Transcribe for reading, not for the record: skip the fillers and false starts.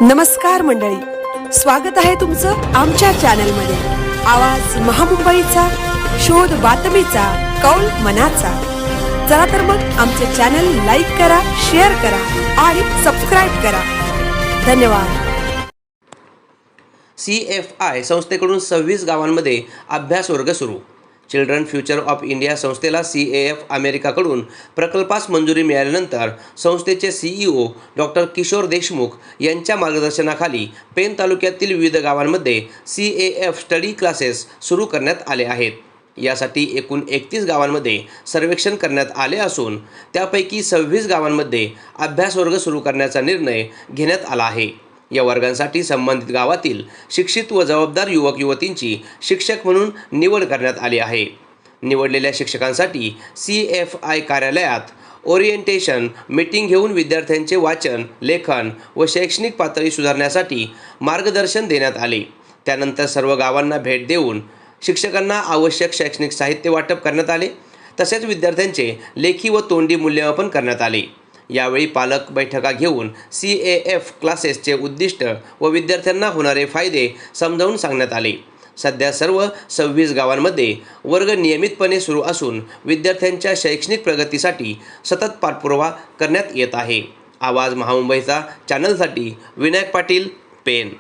नमस्कार मंडळी, स्वागत आहे तुमचं आमच्या चॅनलमध्ये। आवाज महामुंबईचा, शोध बातमीचा, कौल मनाचा। चला तर मग आमचे चॅनल लाईक करा, शेअर करा आणि सबस्क्राइब करा। धन्यवाद। CFI संस्थेकडून 26 गावांमध्ये अभ्यास वर्ग सुरू। चिल्ड्रन फ्युचर ऑफ इंडिया संस्थेला CAF अमेरिकाकडून प्रकल्पास मंजुरी मिळाल्यानंतर संस्थेचे CEO डॉक्टर किशोर देशमुख यांच्या मार्गदर्शनाखाली पेन तालुक्यातील विविध गावांमध्ये CAF स्टडी क्लासेस सुरू करण्यात आले आहेत। यासाठी एकूण 31 गावांमध्ये सर्वेक्षण करण्यात आले असून त्यापैकी 26 गावांमध्ये अभ्यास वर्ग सुरू करण्याचा निर्णय घेण्यात आला आहे। या वर्गांसाठी संबंधित गावातील शिक्षित व जबाबदार युवक युवतींची शिक्षक म्हणून निवड करण्यात आली आहे। निवडलेल्या शिक्षकांसाठी CFI कार्यालयात ओरिएंटेशन मीटिंग घेऊन विद्यार्थ्यांचे वाचन, लेखन व शैक्षणिक पातळी सुधारण्यासाठी मार्गदर्शन देण्यात आले। त्यानंतर सर्व गावांना भेट देऊन शिक्षकांना आवश्यक शैक्षणिक साहित्य वाटप करण्यात आले। तसेच विद्यार्थ्यांचे लेखी व तोंडी मूल्यमापन करण्यात आले। यावेळी पालक बैठका घेऊन CAF क्लासेसचे उद्दिष्ट व विद्यार्थ्यांना होणारे फायदे समजावून सांगण्यात आले। सध्या सर्व 26 गावांमध्ये वर्ग नियमितपणे सुरू असून विद्यार्थ्यांच्या शैक्षणिक प्रगतीसाठी सतत पाठपुरावा करण्यात येत आहे। आवाज महामुंबईचा चॅनलसाठी विनायक पाटील, पेन।